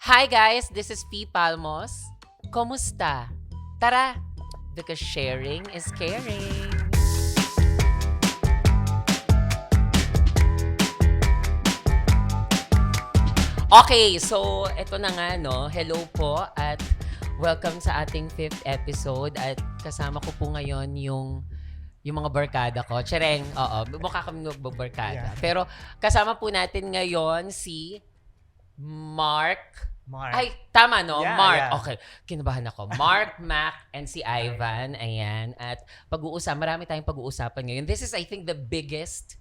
Hi guys, this is P. Palmos. Kumusta? Tara, because sharing is caring. Okay, so eto na nga no. Hello po at welcome sa ating 5th episode at kasama ko po ngayon yung mga barkada ko. Tsereng, oo, mukha kami magbabarkada. Yeah. Pero kasama po natin ngayon si Mark. Ay, tama no? Yeah, Mark. yeah. Okay, kinabahan ako. Mark, Mac, and si Ivan. Ayan. At marami tayong pag-uusapan ngayon. This is, I think, the biggest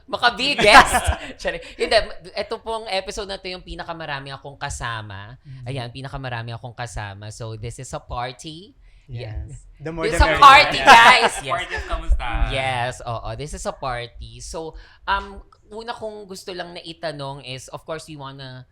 maka-biggest. Hindi, ito pong episode na ito yung pinakamarami akong kasama. Ayan, pinakamarami akong kasama. So, this is a party. Yes. The more This is a the merrier. party, guys! Yes. Party of kamusta? Yes, oo. This is a party. So, una kong gusto lang na itanong is, of course, we wanna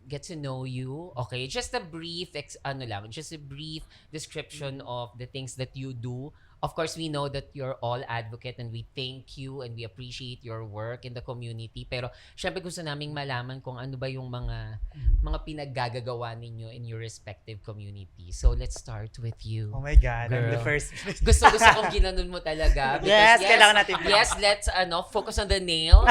get to know you. Okay? Just a brief, just a brief description of the things that you do. Of course, we know that you're all advocate and we thank you and we appreciate your work in the community. Pero, syempre gusto naming malaman kung ano ba yung mga pinaggagawa ninyo in your respective community. So, let's start with you. Oh my God, I'm the Girl. first. Gusto kong ginanon mo talaga. Yes, kailangan natin. Yes, let's focus on the nails.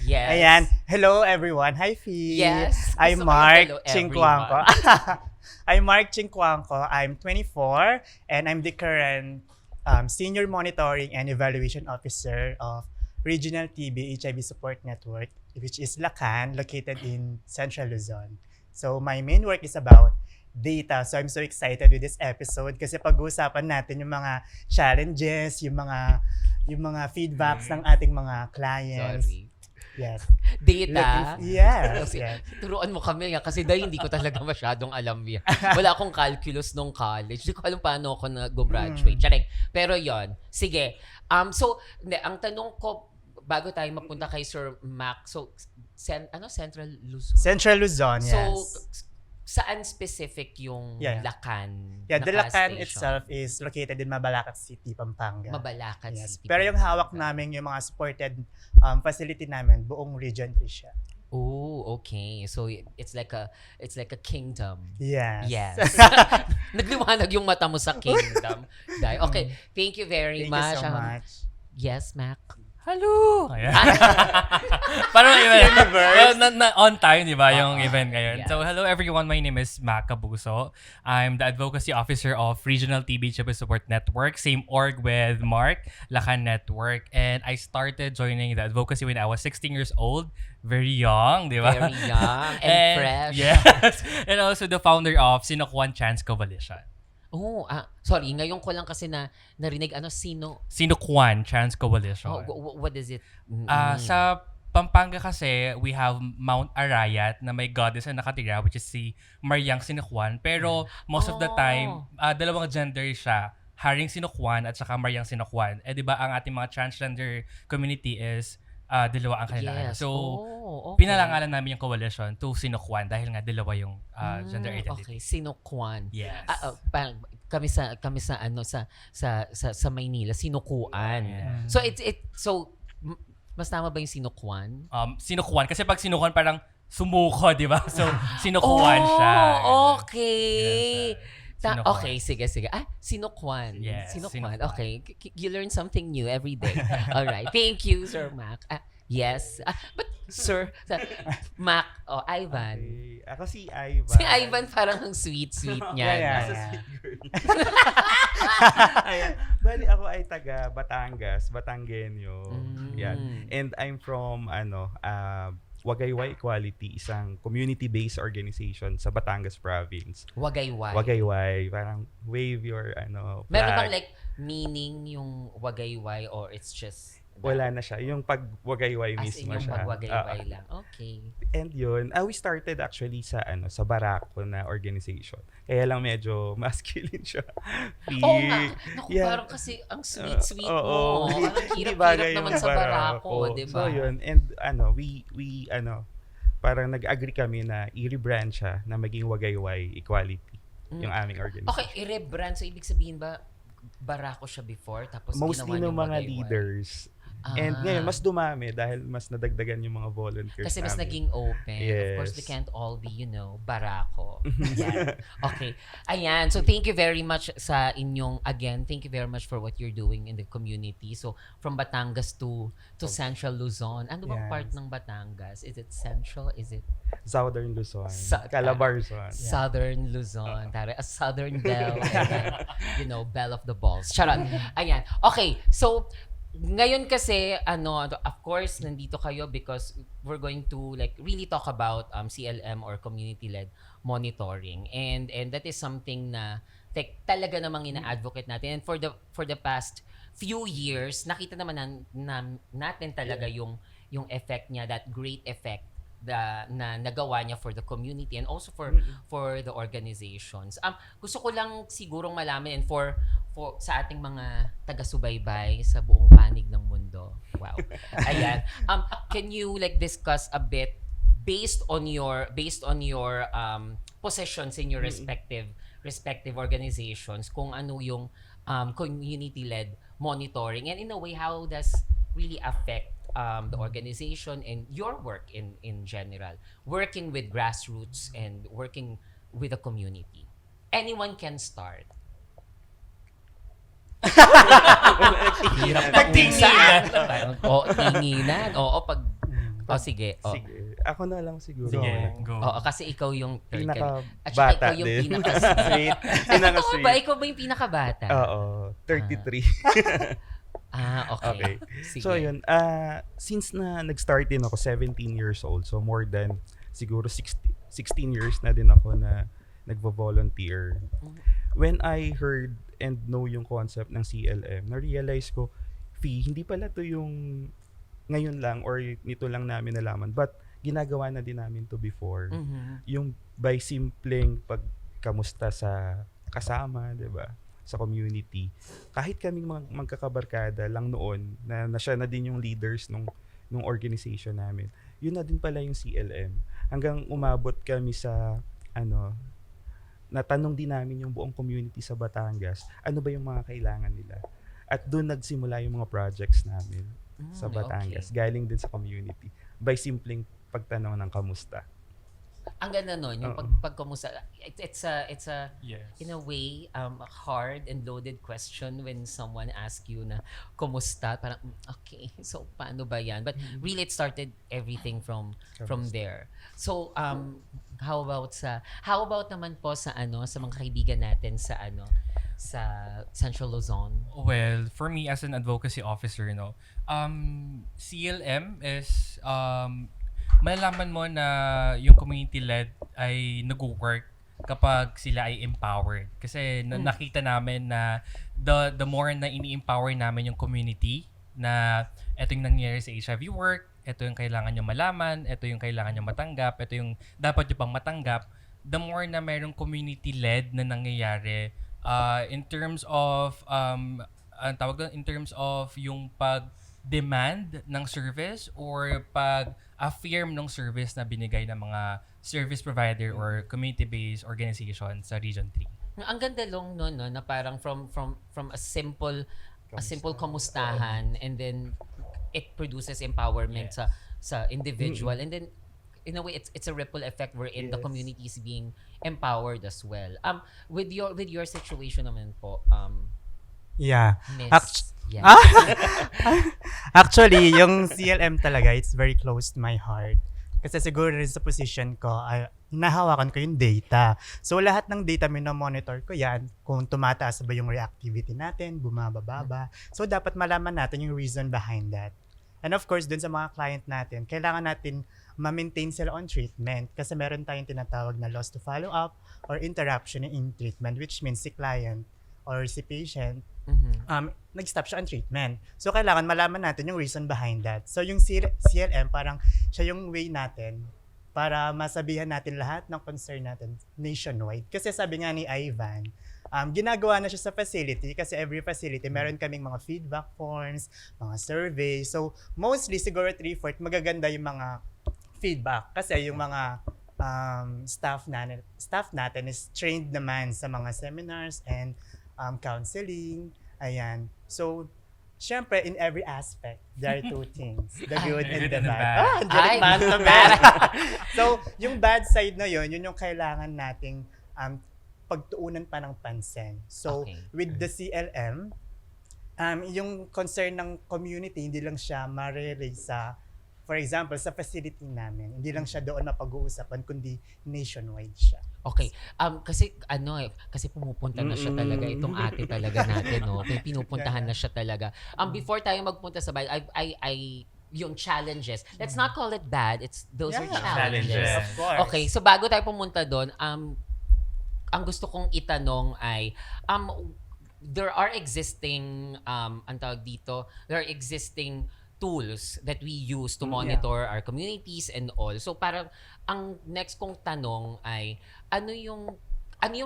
Yes. Ayan. Hello everyone. Hi, Fee. Yes. I'm Gusto ko yung Mark hello, Chinquanco. I'm Mark Chinquanco. I'm 24 and I'm the current Senior Monitoring and Evaluation Officer of Regional TB HIV Support Network, which is Lacan, located in Central Luzon. So my main work is about data. So I'm so excited with this episode kasi pag-uusapan natin yung mga challenges, yung mga feedbacks ng ating mga clients. Sorry. Yes. Data. Yes. Kasi, Yes. turuan mo kami nga kasi dahil hindi ko talaga masyadong alam yan. Wala akong calculus nung college. Hindi ko alam paano ako nag-graduate. Tsaring. Pero yon, sige. Ang tanong ko, bago tayo mapunta kay Sir Mac, so, Central Luzon? Central Luzon, yes. So, saan specific yung Yeah. Lacan? Yeah, the na Lacan station? itself is located in Mabalacat City, Pampanga. Mabalacat Yes. City. Pero yung hawak namin, yung mga supported facility namin, buong Region 3 siya. Oh, okay. So it's like a kingdom. Yes. Yes. Nagliwanag yung mata mo sa kingdom. Okay, thank you very Thank much. you so much. Yes, Mac. Hello! Ayan. Parang on time, di ba, yung event ngayon. yes. So, hello everyone. My name is Mac Cabuso. I'm the Advocacy Officer of Regional TB HIV Support Network. Same org with Mark, Lacan Network. And I started joining the advocacy when I was 16 years old. Very young, di ba? Very young and fresh. Yes. And also the founder of Sinokwan Chance Coalition. Oh, sorry. Ngayon ko lang kasi narinig Sinokwan Chance Coalition. what is it? Sa Pampanga kasi, we have Mount Arayat na may goddess na nakatira, which is si Mariang Sinokwan. Pero most of the time, dalawang gender siya. Haring Sinokwan at saka Mariang Sinokwan. Eh di ba ang ating mga transgender community is dalawa ang kanilaan. Yes. So, okay. pinalangalan namin yung coalition to Sinokwan dahil nga dalawa yung gender Okay, identity. Sinokwan. Yes. Parang kami sa Maynila, Sinukuan. Yeah. So mas tama ba yung Sinukwan? Sinokwan. Kasi pag Sinokwan parang sumuko, di ba? So, Sinokwan siya. Okay. Yes, Sinokwan. Okay, sige. Sinukwan. Yes, Sinukwan. Sinokwan. Okay. You learn something new every day. All right. Thank you, Sir Mac. Yes. But, Sir, Mac, Ivan. Okay. Ako si Ivan. Si Ivan parang ang sweet niya. Yeah. Sweet girl. Ayan. Bali ako ay taga Batangas, Batanggenyo. Yan. And I'm from Wagayway Equality, isang community-based organization sa Batangas province. Wagayway. Wagayway, parang wave your Meron flag. bang meaning yung wagayway or it's just Wala na siya. Yung pag-wagayway as in mismo yung siya. pagwagayway lang. Okay. And yun, we started actually sa Barako na organization. Kaya lang medyo masculine siya. Oo nga. Naku, Yeah. parang kasi ang sweet-sweet Oo. mo. Ang Hindi hirap-hirap bagay naman yung sa Barako, di ba? So yun, and we parang nag-agree kami na i-rebrand siya na maging Wagayway Equality, yung aming organization. Okay, i-rebrand. So, ibig sabihin ba, Barako siya before, tapos Mostly ginawa ng niyong mga Wagayway? leaders. And ngayon, mas dumami dahil mas nadagdagan yung mga volunteers Kasi mas namin. naging open. Of course, we Yes. can't all be, barako. Yan. Okay. Ayan. So, thank you very much sa inyong, again, thank you very much for what you're doing in the community. So, from Batangas to Central Luzon. Ano bang Yes. part ng Batangas? Is it Central? Is it Southern Luzon. Sa- Calabarzon. Southern Luzon? Tara, a Southern Belle. And then, Belle of the Balls. Charot. Ayan. Okay. So, ngayon kasi, of course, nandito kayo because we're going to really talk about CLM or community-led monitoring. And that is something na talaga namang ina-advocate natin. And for the past few years, nakita naman natin talaga yung effect niya, that great effect na nagawa niya for the community and also for the organizations. Gusto ko lang sigurong malaman and for sa ating mga taga-subaybay sa buong panig ng mundo. Wow. Ayan. Can you discuss a bit based on your positions in your respective organizations kung ano yung community-led monitoring and in a way how does really affect the organization and your work in general, working with grassroots and working with the community. Anyone can start. Hirap Pagtinginan. Tinginan. Oo, sige. O. Sige. Ako na lang siguro. Sige, go. Oo, kasi ikaw yung third ka. At saka Pinaka-bata ikaw yung din. pinaka-sweet. Totoo ba? Pinaka-sweet. Ikaw ba yung pinakabata? Oo. 33. Okay. Okay. Sige. So yun, since na nag-start din ako 17 years old, so more than siguro 16 years na din ako na nagvo-volunteer. When I heard and know yung concept ng CLM, na-realize ko, hindi pala to yung ngayon lang or nito lang namin nalaman, but ginagawa na din namin to before. Yung by simpleng pagkamusta sa kasama, 'di ba? Sa community. Kahit kaming magkakabarkada lang noon na siya na din yung leaders nung organization namin. Yun na din pala yung CLM. Hanggang umabot kami sa natanong din namin yung buong community sa Batangas, ano ba yung mga kailangan nila? At doon nagsimula yung mga projects namin sa Batangas. Okay. Galing din sa community. By simpleng pagtanong ng kamusta. Ang ganda nun, yung pagkumusta. It's a Yes. in a way, hard and loaded question when someone asks you na, kumusta? Parang, okay, so paano ba yan? But really, it started everything from there. So, how about naman po sa mga kaibigan natin sa Central Luzon? Well, for me as an advocacy officer, CLM is malalaman mo na yung community-led ay nag-work kapag sila ay empowered. Kasi nakita namin na the more na ini-empower namin yung community na ito yung nangyayari sa HIV work, ito yung kailangan nyo malaman, ito yung kailangan nyo matanggap, ito yung dapat nyo pang matanggap, the more na mayroong community-led na nangyayari in terms of in terms of yung pag-demand ng service or pag-affirm ng service na binigay ng mga service provider or community-based organization sa Region 3. Ang ganda lang no na parang from a simple kamustahan and then it produces empowerment sa individual and then in a way it's a ripple effect wherein the community is being empowered as well. With your situation naman po, Yeah. Miss. Yeah. Actually, yung CLM talaga, it's very close to my heart. Kasi siguro rin sa position ko, hinahawakan ko yung data. So, lahat ng data monitor ko yan, kung tumataas ba yung reactivity natin, bumababa ba. So, dapat malaman natin yung reason behind that. And of course, dun sa mga client natin, kailangan natin ma-maintain sila on treatment kasi meron tayong tinatawag na loss to follow-up or interruption in treatment, which means si client or si patient nag-stop siya on treatment. So, kailangan malaman natin yung reason behind that. So, yung CLM, parang siya yung way natin para masabihan natin lahat ng concern natin nationwide. Kasi sabi nga ni Ivan, ginagawa na siya sa facility kasi every facility, meron kaming mga feedback forms, mga surveys. So, mostly, siguro 3/4, magaganda yung mga feedback kasi yung mga staff natin is trained naman sa mga seminars and counseling. Ayan. So, syempre, in every aspect, there are two things. The good and Good the and the bad. bad. Ah, Angelic Ay, man to bad. So, yung bad side na yun yung kailangan nating pagtuunan pa ng pansin. So, Okay. with the CLM, yung concern ng community, hindi lang siya ma-raise sa, for example, sa facility namin. Hindi lang siya doon mapag-uusapan, kundi nationwide siya. Okay. Kasi pumupunta na siya talaga itong ate talaga natin, no. May pinupuntahan na siya talaga. Before tayo magpunta sa bahay, yung challenges. Let's not call it bad. Those are Yeah. challenges. Of course. Okay, so bago tayo pumunta doon, ang gusto kong itanong ay there are existing ang tawag dito, there are existing tools that we use to monitor our communities and all. So parang ang next kong tanong ay ano yung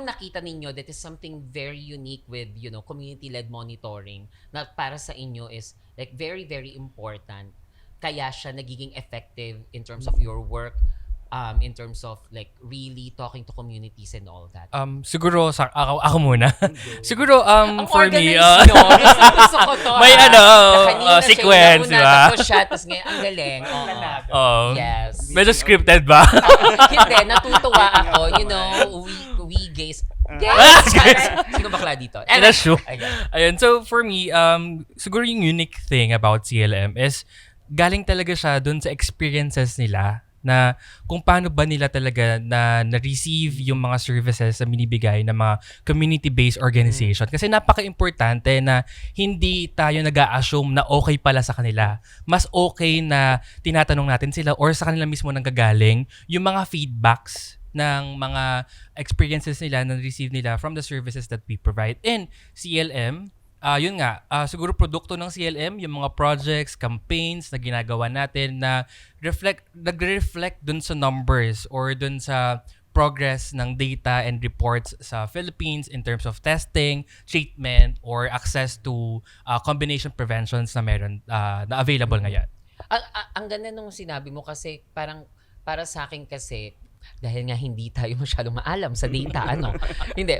nakita ninyo that is something very unique with, community-led monitoring na para sa inyo is like very, very important. Kaya siya nagiging effective in terms of your work, in terms of like really talking to communities and all that. Siguro ako muna. Siguro Ang for me organized nyo. Gusto ko to. may Kanina siya sequence, yung di ba? Tapos siya, tapos ngayon, ang galing. Oo. Yes. Medyo scripted ba? Hindi, natutuwa ako. We gays. Guys! Sino bakla dito? In a show. Ayan. Ayun, so for me, siguro yung unique thing about CLM is galing talaga siya dun sa experiences nila na kung paano ba nila talaga na-receive yung mga services na binibigay ng mga community-based organization. Kasi napaka-importante na hindi tayo nag-a-assume na okay pala sa kanila. Mas okay na tinatanong natin sila or sa kanila mismo nanggagaling yung mga feedbacks ng mga experiences nila na receive nila from the services that we provide. And CLM, yun nga, siguro produkto ng CLM, yung mga projects, campaigns na ginagawa natin na nagre-reflect dun sa numbers or dun sa progress ng data and reports sa Philippines in terms of testing, treatment, or access to combination preventions na meron, na available ngayon. Ang ganda nung sinabi mo kasi parang para sa akin kasi dahil nga hindi tayo masyadong maalam sa data hindi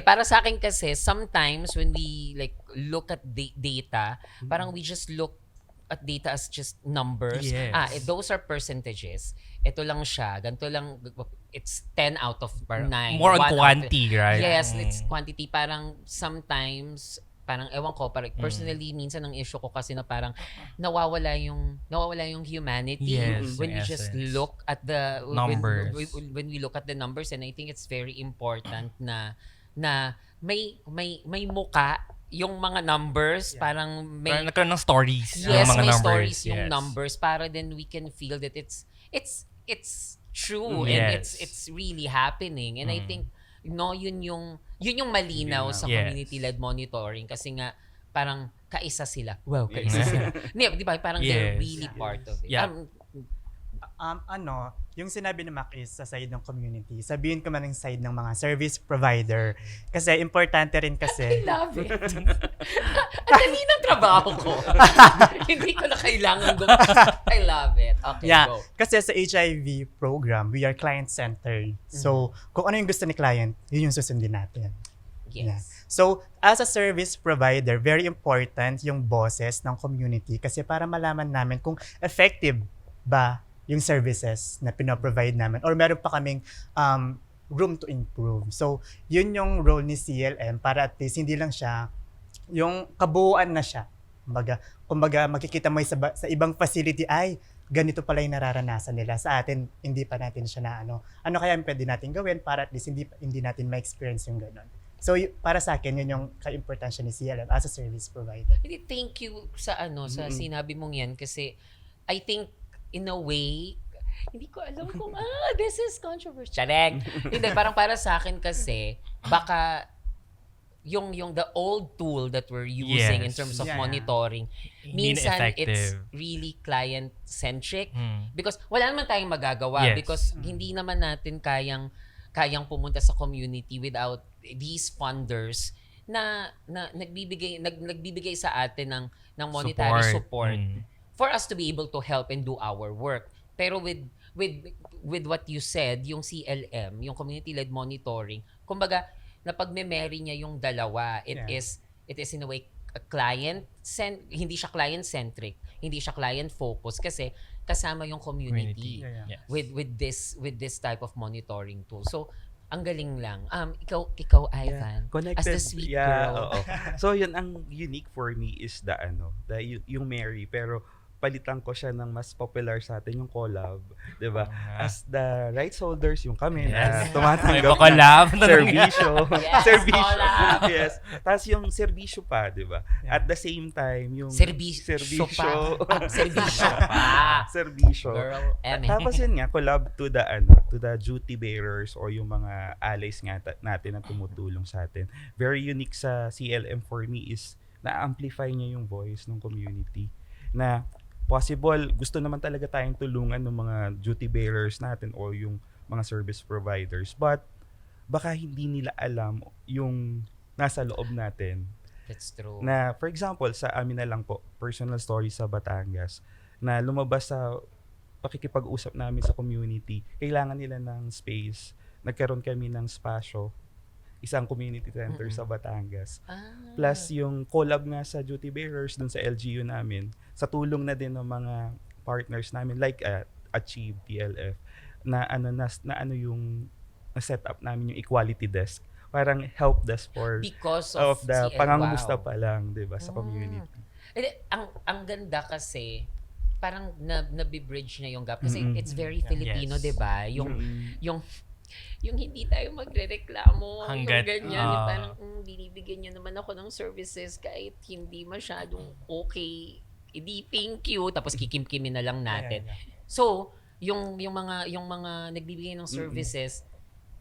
para sa akin kasi sometimes when we like look at data parang we just look at data as just numbers. Yes. Those are percentages. Ito lang siya, ganito lang, it's 10 out of 9. More on 1 out of- quantity, right? Yes, it's quantity. Parang sometimes parang ewan ko, parang personally minsan ang issue ko kasi na parang nawawala yung humanity Yes, when we in just essence. look at the Numbers. when we look at the numbers, and I think it's very important na may muka yung mga numbers, parang may Parang nagkaroon ng stories yung yes, mga may numbers. stories yung Yes. numbers para then we can feel that it's true and Yes. it's really happening, and I think yun yung malinaw sa Yes. community-led monitoring kasi nga parang kaisa sila. Wow, kaisa sila. Di ba? Parang they're Yes. really part of it. Yeah. Yung sinabi ni Mac is sa side ng community. Sabihin ko man ng side ng mga service provider. Kasi importante rin I kasi. love it. Ang dali ng trabaho ko. Hindi ko na kailangan I love it. Okay, Yeah, go. kasi sa HIV program, we are client-centered. So, kung ano yung gusto ni client, yun yung susundin natin. Yeah. Yes. So, as a service provider, very important yung boses ng community kasi para malaman namin kung effective ba yung services na pinoprovide namin or meron pa kaming room to improve. So, yun yung role ni CLM para at least hindi lang siya yung kabuuan na siya. Kumbaga makikita mo sa ibang facility ay ganito pala yung nararanasan nila. Sa atin, hindi pa natin siya na ano kaya pwede natin gawin para at least hindi natin ma-experience yung ganun. So, para sa akin, yun yung ka-importansya ni CLM as a service provider. Hindi, thank you sa sa sinabi mong yan kasi I think in a way hindi ko alam kung this is controversial. Charek. Hindi, parang para sa akin kasi baka yung the old tool that we're using in Yes. terms of Yeah. monitoring, Hindi minsan it's effective. really client-centric because wala naman tayong magagawa Yes. because hindi naman natin kayang pumunta sa community without these funders na nagbibigay sa atin ng monetary support for us to be able to help and do our work. Pero with what you said, yung CLM, yung community-led monitoring, kumbaga napagme-marry niya yung dalawa. It is in a way hindi siya client-centric, hindi siya client-focused kasi kasama yung community. Yeah. Yes. with this type of monitoring tool. So, ang galing lang. Ikaw Ivan, Connected. as the sweet Yeah, girl. oo. So yun ang unique for me is yung Mary, pero palitan ko siya ng mas popular sa atin yung collab, 'di ba? As the rights holders yung kami na May tumatanggap collab ng serbisyo. Yes, Serbisyo. collab. Yes. Tapos yung serbisyo pa, 'di ba? Yeah. At the same time yung Serbisyo pa. Serbisyo pa. Serbisyo. Girl, eme. Tapos yun nga, collab to the duty bearers o yung mga allies nga natin na tumutulong sa atin. Very unique sa CLM for me is na-amplify niya yung voice ng community. Na possible, gusto naman talaga tayong tulungan ng mga duty bearers natin o yung mga service providers. But baka hindi nila alam yung nasa loob natin. That's true. Na for example, sa amin na lang po, personal story sa Batangas, na lumabas sa pakikipag-usap namin sa community, kailangan nila ng space. Nagkaroon kami ng spasyo, isang community center sa Batangas. Plus yung collab nga sa duty bearers dun sa LGU namin, sa tulong na din ng mga partners namin like Achieve TLF na yung na-set up namin yung equality desk. Parang help desk for because of the CL, pangangamusta wow. pa lang, 'di ba, sa community. Ang ganda kasi parang nabibridge na yung gap kasi Mm-mm. it's very Yeah. Filipino, Yes. 'di ba? Mm-mm. Yung hindi tayo magrereklamo, Hanggat, yung ganyan, yung ah. parang binibigyan niyo naman ako ng services kahit hindi masyadong okay. Hindi thank you tapos kikimkimin na lang natin. Yeah. So, yung mga nagbibigay ng services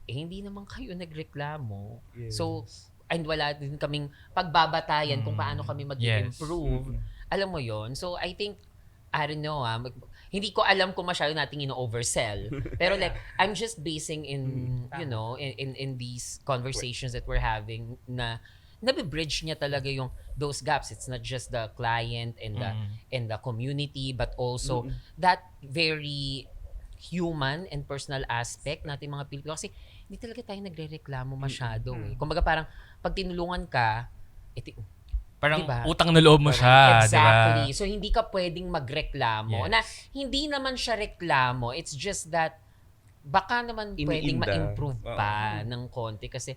hindi naman kayo nagreklamo. Yes. So, and wala din kaming pagbabatayan kung paano kami mag-improve. Alam mo yon. So, I think, I don't know, hindi ko alam kung masyado nating ino-oversell. Pero like, I'm just basing in, in these conversations that we're having na nabibridge niya talaga yung those gaps. It's not just the client and the community, but also that very human and personal aspect natin mga Pilipino. Kasi hindi talaga tayo nagre-reklamo masyado. Kumbaga parang pag tinulungan ka, Parang diba? utang na loob mo siya, di ba? Exactly. So, hindi ka pwedeng magreklamo. Yes. Na hindi naman siya reklamo. It's just that baka naman pwedeng Iniinda. ma-improve pa ng konti. Kasi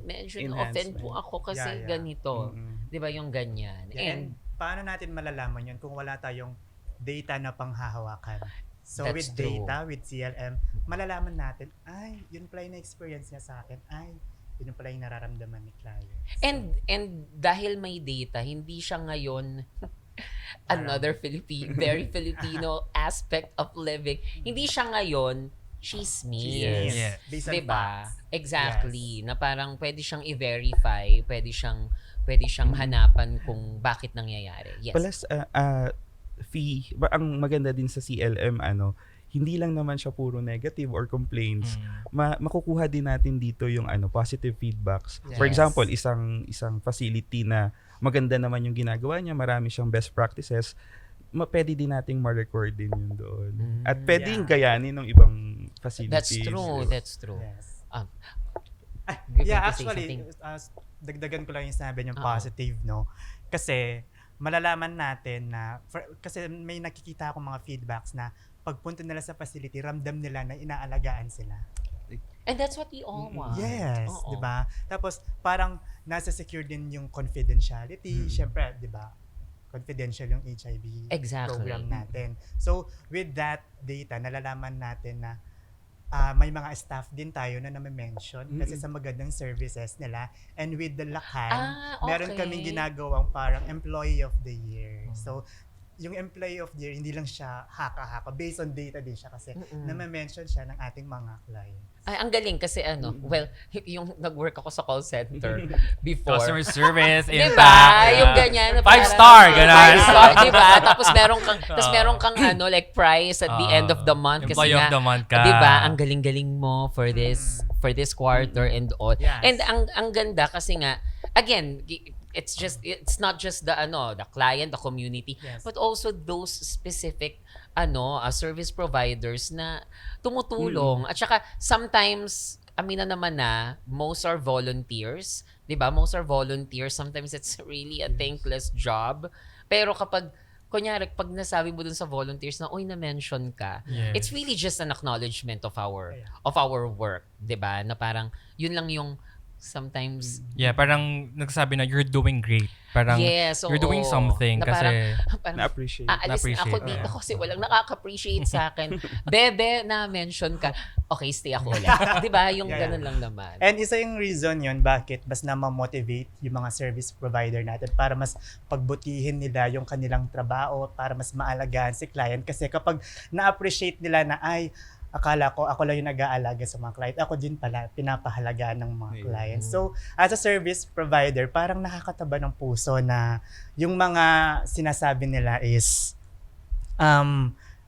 medyo na-offend po ako kasi Yeah. ganito. Mm-mm. Di ba yung ganyan? Yeah, and paano natin malalaman yun kung wala tayong data na panghahawakan? So That's with true. data, with CLM, malalaman natin, ay, yun pala yung na-experience niya sa akin. Ay, yun pala yung nararamdaman ni client. So, And dahil may data, hindi siya ngayon another very Filipino aspect of living. Hindi siya ngayon chismis. Yes. Based on Diba? facts. Exactly. Na parang pwede siyang i-verify, pwede siyang hanapan kung bakit nangyayari. Yes. Plus, ang maganda din sa CLM, hindi lang naman siya puro negative or complaints. Makukuha din natin dito yung positive feedbacks. For Yes. example, isang facility na maganda naman yung ginagawa niya, marami siyang best practices, pwede din nating ma-record din yun doon. At pwedeng gayanin ng ibang facilities. That's true. diba? That's true. Yes. You're Yeah, going to say actually, something? dagdagan ko lang yung sinabi niyong Oo. positive, no? Kasi, malalaman natin na, kasi may nakikita akong mga feedbacks na pagpunta nila sa facility, ramdam nila na inaalagaan sila. And that's what we all want. Yes, Oo. 'di ba? Tapos parang nasa secure din yung confidentiality, syempre, 'di ba? Confidential yung HIV Exactly. program natin. So, with that data, nalalaman natin na may mga staff din tayo na nami-mention kasi sa magandang services nila. And with the Lakan, meron okay. kaming ginagawang parang Employee of the Year. So, yung Employee of the Year, hindi lang siya haka-haka. Based on data din siya kasi nami-mention siya ng ating mga clients. Ay, ang galing kasi well, yung nag-work ako sa call center before. Customer service, Diba? impact. Yung ganyan. na 5-star, parang- ganun. 5-star, diba? Tapos meron kang like prize at the end of the month. Kasi Employee of nga, the month ka. diba? Ang galing-galing mo for this quarter and all. Yes. And ang ganda kasi nga, again, it's not just the client, the community, Yes. but also those specific service providers na tumutulong. At saka sometimes amina naman na, most are volunteers. 'Di ba? Most are volunteers. Sometimes it's really a thankless job. Pero kapag, kunyari, pag nasabi mo dun sa volunteers na, oy, na-mention ka, Yes. it's really just an acknowledgement of our Yeah. work. 'Di ba? Na parang, yun lang yung sometimes, Yeah, parang nagsasabi na you're doing great. Parang yes, you're doing oo. something Na kasi parang Na-appreciate. aalis na ako Na-appreciate, dito yeah. kasi walang nakaka-appreciate sa akin. Bebe, na-mention ka. Okay, stay ako ulit. Di ba? Yung Yeah. ganun lang naman. And isa yung reason yun bakit mas na-motivate yung mga service provider natin para mas pagbutihin nila yung kanilang trabaho, para mas maalagaan si client. Kasi kapag na-appreciate nila na, ay, akala ko ako lang yung nag-aalaga sa mga client. Ako din pala, pinapahalagaan ng mga Yeah. clients. So, as a service provider, parang nakakataba ng puso na yung mga sinasabi nila is,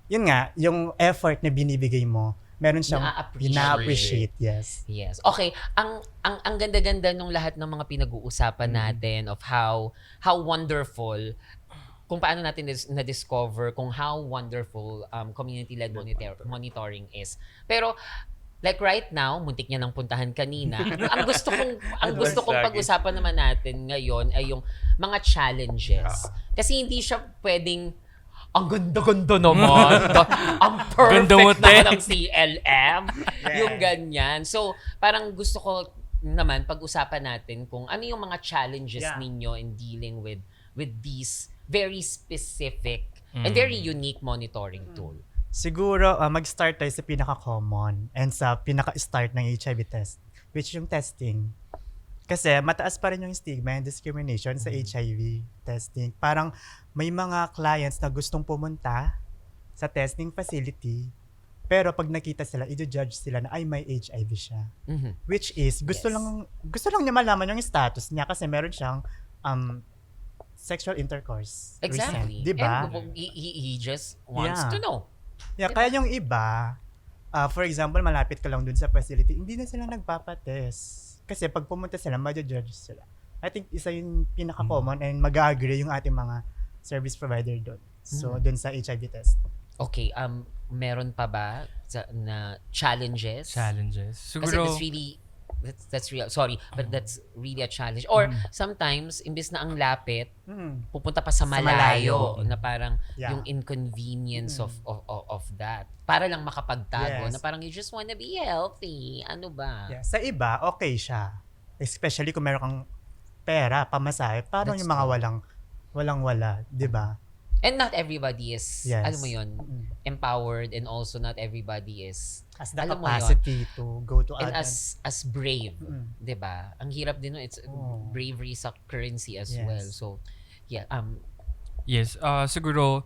yun nga, yung effort na binibigay mo, meron siyang Na-appreciate. na-appreciate. Yes. Yes. Okay, ang ganda-ganda nung lahat ng mga pinag-uusapan natin of how wonderful, kung paano natin na-discover kung how wonderful community-led monitoring is. Pero like right now, muntik niya nang puntahan kanina. ang gusto kong Lagi. pag-usapan naman natin ngayon ay yung mga challenges. Kasi hindi siya pwedeng ang ganda-ganda naman. Ang Ganda mo, perfect te. naman ng CLM. Yung ganyan. So, parang gusto ko naman pag-usapan natin kung ano yung mga challenges Yeah. ninyo in dealing with these very specific and very unique monitoring tool. Siguro, mag-start tayo sa pinaka-common and sa pinaka-start ng HIV test, which is yung testing. Kasi mataas pa rin yung stigma and discrimination sa HIV testing. Parang may mga clients na gustong pumunta sa testing facility, pero pag nakita sila, i-judge sila na ay may HIV siya. Mhm. Which is, gusto Yes. lang niya malaman yung status niya kasi meron siyang sexual intercourse. Exactly. Recent, di ba? And he just wants Yeah. to know. Yeah, kaya yung iba, for example, malapit ka lang dun sa facility, hindi na sila nagpapatest. Kasi pag pumunta sila, ma-judge sila. I think isa yung pinaka-common and mag-agree yung ating mga service provider dun. So, dun sa HIV test. Okay, meron pa ba na challenges? challenges. Kasi Siguro that's really that's real. Sorry, but that's really a challenge. Or sometimes imbes na ang lapit, pupunta pa sa malayo, malayo. na parang Yeah. yung inconvenience of that. Para lang makapagtago Yes. na parang you just wanna be healthy. Ano ba? Yeah. Sa iba, okay siya. Especially kung meron kang pera, pamasahe. Parang That's yung mga true. walang-wala, di ba? And not everybody is, Yes. alam mo yun, empowered, and also not everybody is, As the alam mo yun, capacity to go to and other. as brave, Mm. 'di ba? Ang hirap din, no? It's Oh. bravery is a currency as Yes. well. So, yeah, yes, siguro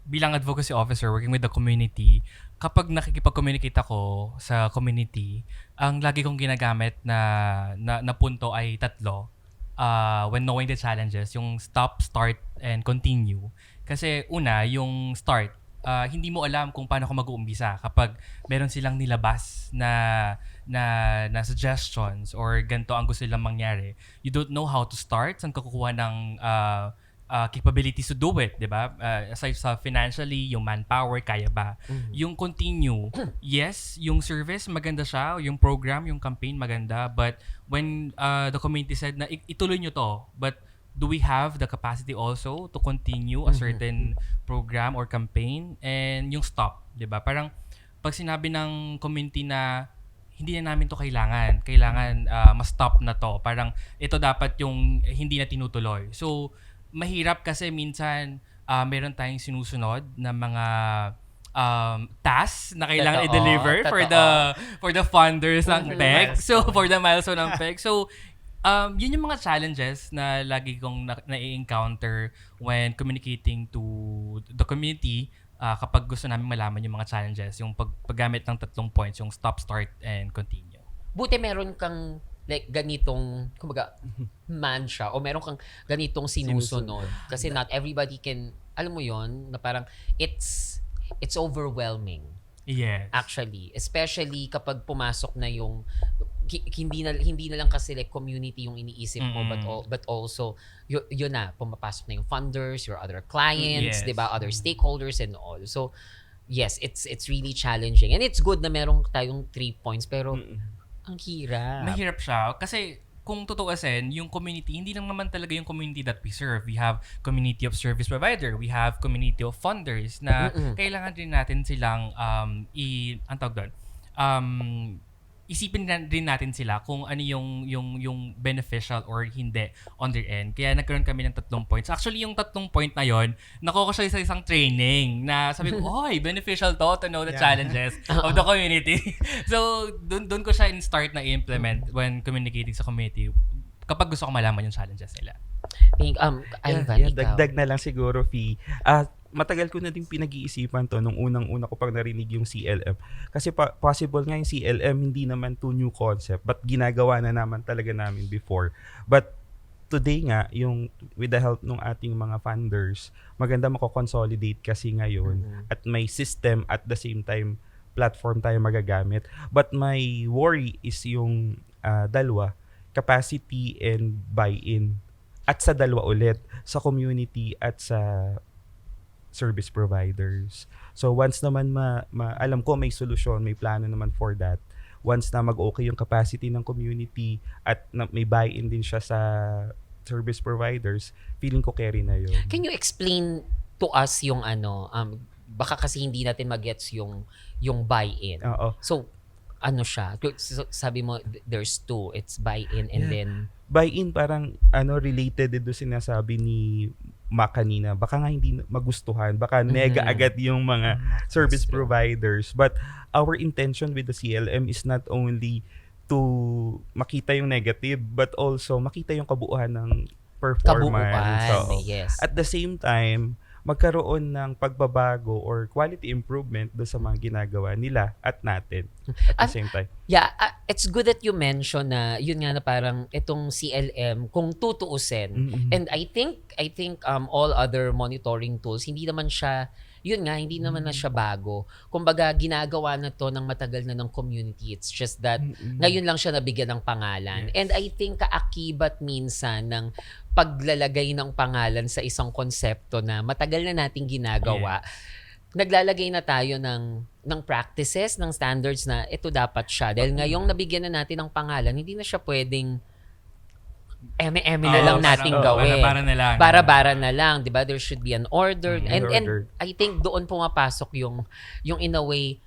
bilang advocacy officer working with the community, kapag nakikipag-communicate ako sa community, ang lagi kong ginagamit na punto ay tatlo. When knowing the challenges, yung stop, start, and continue. Kasi una, yung start, hindi mo alam kung paano ka mag-uumpisa kapag meron silang nilabas na suggestions or ganito ang gusto nilang mangyari. You don't know how to start, saan ka kukuha ng capabilities to do it, di ba? Aside sa financially, yung manpower, kaya ba? Yung continue, yes, yung service, maganda siya, yung program, yung campaign, maganda, but when the community said na ituloy nyo to, but do we have the capacity also to continue a certain program or campaign? And yung stop, di ba? Parang pag sinabi ng community na hindi na namin to kailangan ma-stop na to, parang ito dapat yung hindi na tinutuloy. So, mahirap kasi minsan meron tayong sinusunod na mga tasks na kailangan Totoo, i-deliver for the funders ng For the PEC. So, milestone. for the milestone ng PEC. So, yun yung mga challenges na lagi kong na-encounter when communicating to the community kapag gusto namin malaman yung mga challenges, yung paggamit ng tatlong points, yung stop, start, and continue. buti meron kang like ganitong kumbaga mantra o meron kang ganitong sinusunod kasi not everybody can, alam mo yon, na parang it's overwhelming Yes. actually, especially kapag pumasok na yung hindi na lang kasi like community yung iniisip mo, but also yun na pumapasok na yung funders, your other clients, Yes. 'di ba, other stakeholders and all. So yes, it's really challenging. And it's good na meron tayong 3 points, pero ang hirap. Mahirap siya. Kasi kung tutuusin, yung community, hindi lang naman talaga yung community that we serve. We have community of service provider. We have community of funders na kailangan din natin silang ang tawag doon, isipin rin natin sila kung ano yung beneficial or hindi on their end. Kaya nagkaroon kami ng 3 points. Actually, yung 3 point na yon, nakuha ko siya sa isang training na sabi ko, oy, beneficial to know the challenges of the community. So, dun ko siya start na i-implement when communicating sa community kapag gusto ko malaman yung challenges nila. Ivan, ikaw. Dagdag na lang siguro, Fee. Matagal ko na din pinag-iisipan to nung unang-una ko pag narinig yung CLM. Kasi possible nga yung CLM, hindi naman to new concept, but ginagawa na naman talaga namin before. But today nga, yung with the help ng ating mga funders, maganda mako-consolidate kasi ngayon at may system at the same time platform tayo magagamit. But my worry is yung dalawa, capacity and buy-in. At sa dalawa ulit, sa community at sa service providers. So once naman alam ko may solusyon, may plano naman for that. Once na mag-okay yung capacity ng community at may buy-in din siya sa service providers, feeling ko carry na yun. Can you explain to us yung baka kasi hindi natin magets yung buy-in. Oo. So, ano siya? So, sabi mo, there's 2. It's buy-in and then... Buy-in parang related din doon sinasabi ni kanina, baka nga hindi magustuhan, baka nega agad yung mga service providers. But our intention with the CLM is not only to makita yung negative, but also makita yung kabuuan ng performance. Yes. At the same time, magkaroon ng pagbabago or quality improvement doon sa mga ginagawa nila at natin at the same time. Yeah, it's good that you mention na yun nga na parang itong CLM kung tutuusin. And I think all other monitoring tools hindi naman na siya bago. Kumbaga ginagawa na to ng matagal na ng community. It's just that ngayon lang siya nabigyan ng pangalan. And I think kaakibat minsan ng paglalagay ng pangalan sa isang konsepto na matagal na nating ginagawa. Naglalagay na tayo ng practices, ng standards na ito dapat siya. Dahil ngayong nabigyan na natin ng pangalan, hindi na siya pwedeng eme-eme na lang nating gawin. Bara-bara na lang. Diba? There should be an order. And I think doon pumapasok yung in a way,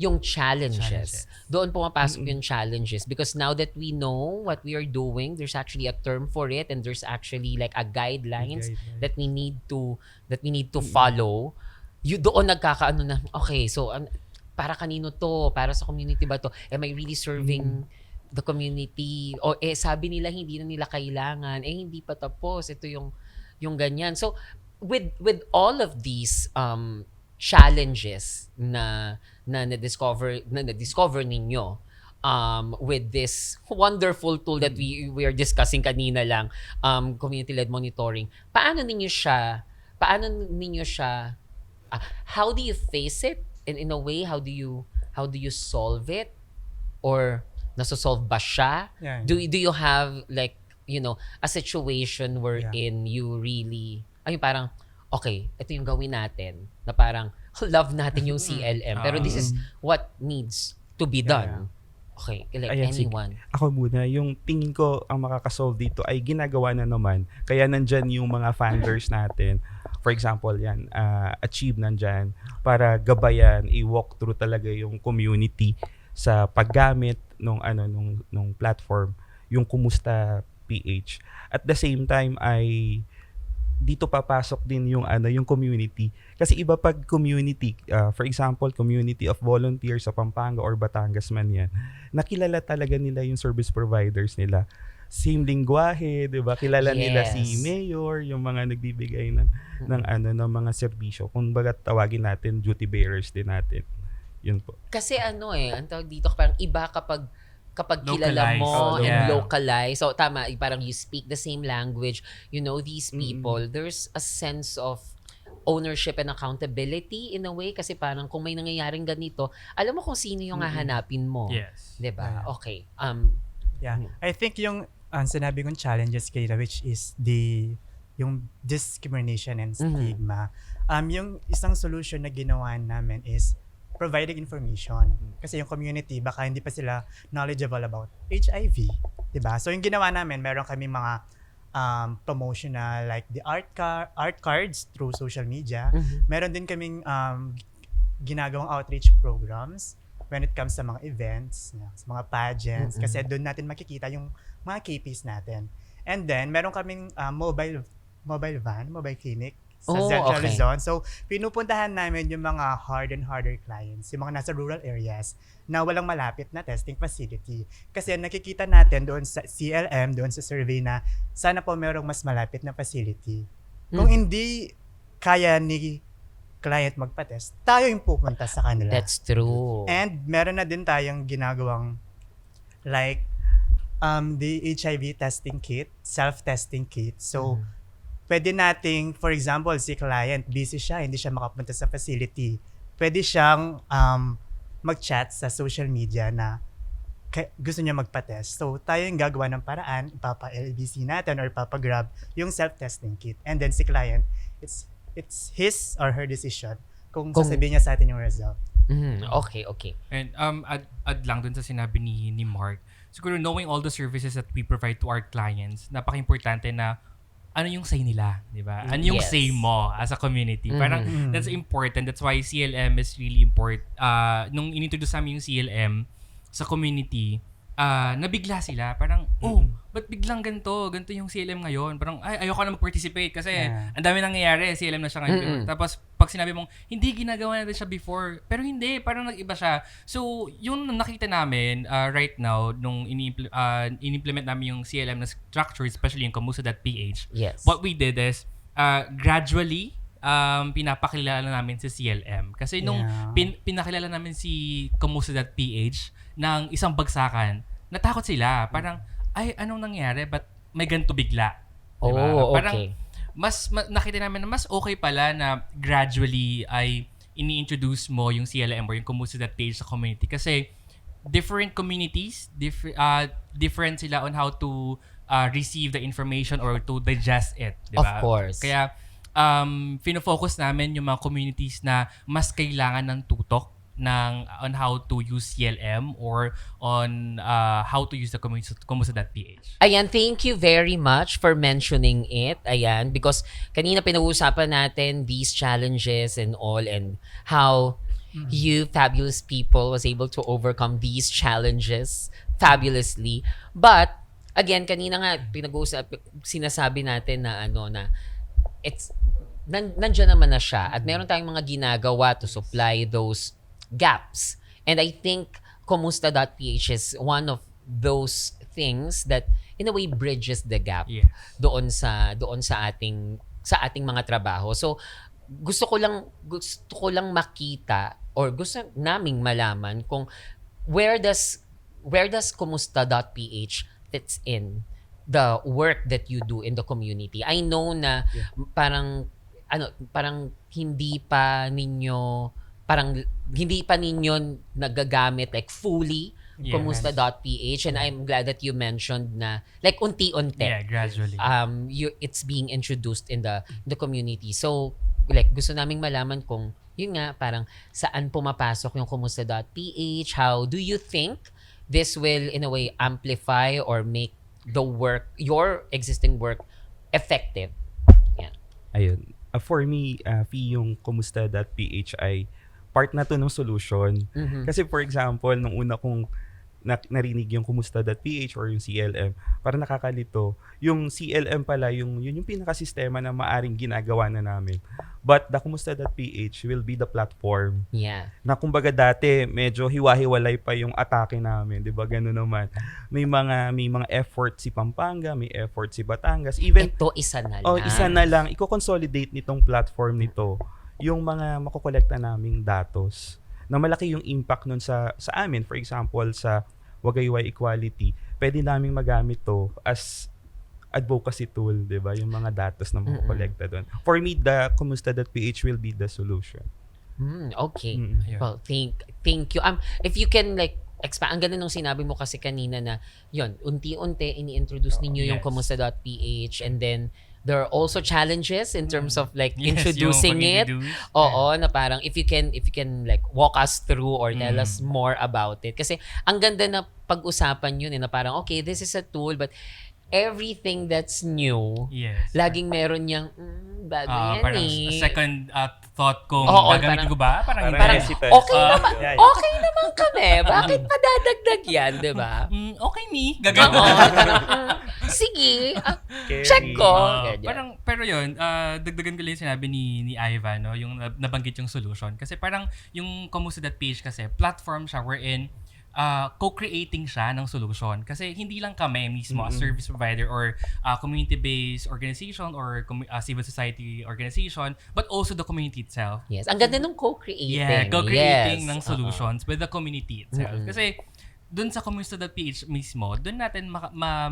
yung challenges. Doon pumapasok yung challenges. Because now that we know what we are doing, there's actually a term for it and there's actually like a guidelines that we need to follow. Doon nagkakaano na, okay, so para kanino to? Para sa community ba to? Am I really serving the community? O sabi nila hindi na nila kailangan. Hindi pa tapos. Ito yung ganyan. So with all of these challenges na na-discover ninyo with this wonderful tool that we are discussing kanina lang, community-led monitoring. Paano ninyo siya how do you face it? And in a way, how do you solve it? Or nasosolve ba siya? Yeah. Do you have like, a situation wherein you really parang okay, ito yung gawin natin na parang love natin yung CLM pero this is what needs to be done. Okay, like Ayan, anyone. Ako muna, yung tingin ko ang makakasolve dito ay ginagawa na naman. Kaya nandyan yung mga funders natin. For example, yan, Achieve nandyan para gabayan, i-walk through talaga yung community sa paggamit nung platform, yung Kumusta PH. At the same time ay dito papasok din yung community. Kasi iba pag community, for example, community of volunteers sa Pampanga or Batangas man yan, nakilala talaga nila yung service providers nila. Same lingwahe, 'di ba? Kilala nila si Mayor, yung mga nagbibigay ng mga serbisyo. Kung baga tawagin natin duty bearers din natin. Yun po. Kasi ang tawag dito parang iba kapag kilala mo and localize. So tama, parang you speak the same language, you know these people, there's a sense of ownership and accountability in a way kasi parang kung may nangyayaring ganito, alam mo kung sino yung hahanapin mo. Yes. 'Di ba? Okay. I think yung sinabi kong challenges kanina, which is the yung discrimination and stigma. Yung isang solution na ginawa namin is providing information. Kasi yung community, baka hindi pa sila knowledgeable about HIV. Diba? So yung ginawa namin, meron kami mga promotional like the art cards through social media. Meron din kaming ginagawang outreach programs when it comes sa mga events, sa mga pageants, kasi doon natin makikita yung mga KPs natin. And then, meron kaming mobile clinic sa Central Luzon. So, pinupuntahan namin yung mga hard and harder clients, yung mga nasa rural areas na walang malapit na testing facility. Kasi nakikita natin doon sa CLM, doon sa survey na sana po merong mas malapit na facility. Kung hindi kaya ni client magpa-test, tayo yung pupunta sa kanila. That's true. And meron na din tayong ginagawang like the HIV testing kit, self-testing kit. So, pwede nating, for example, si client, busy siya, hindi siya makapunta sa facility. Pwede siyang mag-chat sa social media na gusto niya magpa-test. So, tayo yung gagawa ng paraan, ipapa-LBC natin or ipapa-grab yung self-testing kit. And then si client, it's his or her decision kung sasabihin niya sa atin yung result. Okay. And add lang dun sa sinabi ni Mark, siguro knowing all the services that we provide to our clients, napaka-importante na ano yung say nila, di ba? Ano yung say mo as a community? Parang that's important. That's why CLM is really important. Nung inintroduce namin yung CLM sa community, nabigla sila. Parang, ba't biglang ganito yung CLM ngayon? Parang, ayoko na mag-participate kasi ang dami nangyayari, CLM na siya ngayon. Tapos, pag sinabi mong, hindi ginagawa natin siya before, pero hindi, parang nag-iba siya. So, yung nakita namin right now, nung in-implement namin yung CLM na structure, especially yung Kamusta.ph, what we did is, gradually, pinapakilala namin si CLM. Kasi nung pinakilala namin si Kamusta.ph ng isang bagsakan, natakot sila. Parang, anong nangyari? Ba't may ganito bigla? Diba? Parang, mas nakita namin na mas okay pala na gradually ay ini-introduce mo yung CLM or yung Kamusta.ph sa community. Kasi, different communities, different sila on how to receive the information or to digest it. Diba? Of course. Kaya, fino-focus namin yung mga communities na mas kailangan ng tutok on how to use CLM or on how to use the Kamusta.ph. Ayan, thank you very much for mentioning it. Ayan, because kanina pinag-uusapan natin these challenges and all and how you fabulous people was able to overcome these challenges fabulously. But, again, kanina nga sinasabi natin na it's nandiyan naman na siya at meron tayong mga ginagawa to supply those gaps. And I think Kamusta.ph is one of those things that in a way bridges the gap doon sa ating mga trabaho. So gusto ko lang makita or gusto naming malaman kung where does Kamusta.ph fits in the work that you do in the community. I know na parang hindi pa ninyo nagagamit like fully Kamusta.ph, and I'm glad that you mentioned na like unti-unti. Yeah, gradually. It's being introduced in the community. So like gusto naming malaman kung yun nga parang saan pumapasok yung Kamusta.ph. How do you think this will in a way amplify or make your existing work effective? Yeah. Ayun. For me, yung Kamusta.ph ay part na to ng solution. Kasi for example, nung una kong narinig yung Kamusta.ph or yung CLM, parang nakakalito. Yung CLM pala, yun yung pinakasistema na maaring ginagawa na namin. But the Kamusta.ph will be the platform. Yeah. Na kumbaga dati, medyo hiwa-hiwalay pa yung atake namin. Diba? Ganun naman. May mga effort si Pampanga, may effort si Batangas. Even, ito, isa na lang. Isa na lang. Iko-consolidate nitong platform nito yung mga makukolekta naming datos na malaki yung impact nun sa amin. For example, sa Wagayway Equality, pwede naming magamit to as advocacy tool, di ba? Yung mga datos na makukolekta doon. For me, the Kamusta.ph will be the solution. Okay. Yeah. Well, thank you. If you can like expand, ang ganda nung sinabi mo kasi kanina na yun, unti-unti ini-introduce ninyo yung Kamusta.ph and then there are also challenges in terms of like Yes, introducing yung it. pag-introduce. Oo, na parang if you can like walk us through or tell us more about it. Kasi ang ganda na pag-usapan yun na parang okay, this is a tool but everything that's new, Yes. laging meron niyang bago yan Parang eh. second thought kung Oo, gagamitin ko ba? Parang Parang hesitant. okay naman, Yeah, yeah. okay naman kami. Bakit padadagdag yan, di ba? Okay me. Oo, Gagawin. parang, sige, Carry. check ko. Ganyan. Parang, pero yun, dagdagan ko lang yung sinabi ni Iva, no? Yung nabanggit yung solution. Kasi parang yung Kamusta.ph kasi, platform siya wherein co-creating siya ng solution. Kasi hindi lang kami mismo, a service provider or community-based organization or civil society organization, but also the community itself. Yes, ang ganda nung co-creating. Yeah, co-creating Yes. ng solutions with the community itself. Kasi dun sa Kamusta.ph mismo, dun natin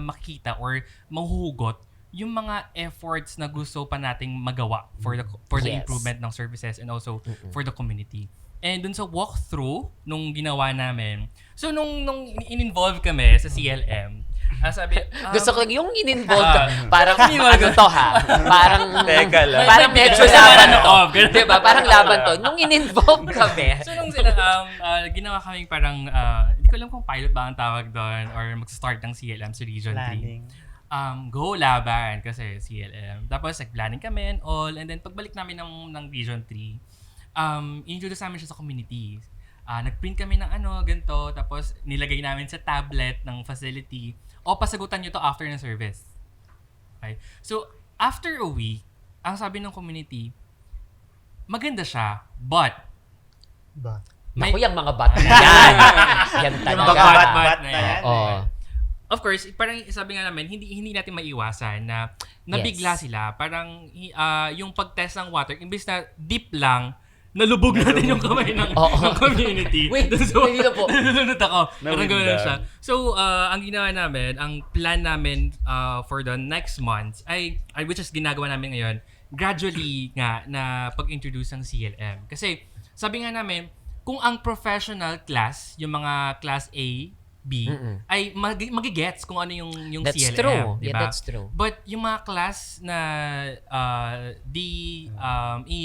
makikita or mahuhugot yung mga efforts na gusto pa nating magawa for the Yes. improvement ng services and also for the community. And dun sa walkthrough nung ginawa namin, so nung in-involve kami sa CLM, sabi, Gusto ko yung in-involve ka. Parang, Iniwag- ano to ha? Parang, Teka lang. parang medyo May laban ano, to. ganun. Diba? Parang laban to. Nung in-involve kami. So nung ginawa kaming parang, hindi ko alam kung pilot ba ang tawag doon or mag-start ng CLM sa Region 3. Planning. Go laban kasi CLM. Tapos nag-planning kami and all. And then pagbalik namin ng Region 3, introduce namin siya sa community. Nag-print kami ng ganito. Tapos nilagay namin sa tablet ng facility. O pasagutan nyo to after ng service. Okay? So after a week, ang sabi ng community, maganda siya, but Ba? may- Naku, yung mga bat na yan. Yan Yung talaga. mga bat na yan. Oo. Of course, parang sabi nga namin, hindi natin maiwasan na nabigla sila. Parang yung pag-test ng water, imbes na deep lang, nalubog natin yung kamay ng community. Wait, So, hindi na po. nalulunod ako. Parang Nawindang. gano'n siya. So, ang ginawa namin, ang plan namin for the next month, ay which is ginagawa namin ngayon, gradually nga na pag-introduce ng CLM. Kasi, sabi nga namin, kung ang professional class, yung mga class A, B, ay magigets kung ano yung That's CLM. true. Diba? Yeah, that's true. But yung mga class na D, E,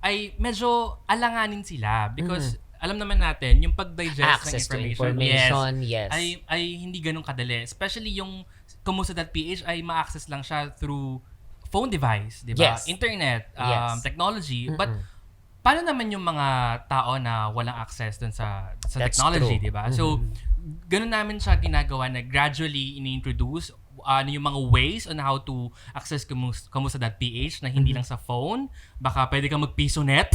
ay medyo alanganin sila because alam naman natin, yung pag-digest Access ng to information, information, yes. ay hindi ganun kadali. Especially yung Kamusta.ph ay ma-access lang siya through phone device, di ba? Yes. Internet, Yes. technology. But paano naman yung mga tao na walang access dun sa That's technology, true. di ba? So, ganun namin siya ginagawa na gradually ini-introduce yung mga ways on how to access Kamusta.ph na hindi lang sa phone. Baka pwede kang mag-piso-net.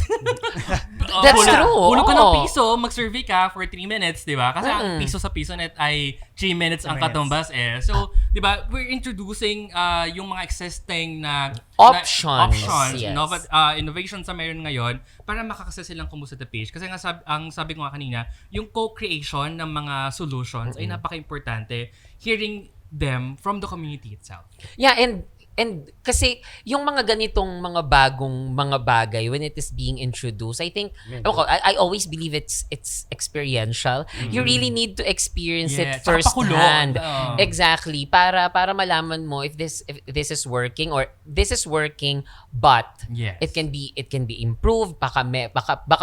That's true, Hulog ka ng oo. piso, mag-survey ka for 3 minutes, di ba? Kasi ang piso sa piso-net ay 3 minutes ang 3 minutes. katumbas eh. So, di ba, we're introducing yung mga existing na Options, yes. innovations sa meron ngayon para makakasa silang Kamusta.ph. Kasi nga ang sabi ko nga kanina, yung co-creation ng mga solutions ay napaka-importante. Hearing them from the community itself. Yeah, and kasi yung mga ganitong mga bagong mga bagay when it is being introduced, I think I always believe it's experiential. You really need to experience Yeah, it tsaka firsthand. pakulong. Exactly, para malaman mo if this is working or this is working but Yes. it can be improved, baka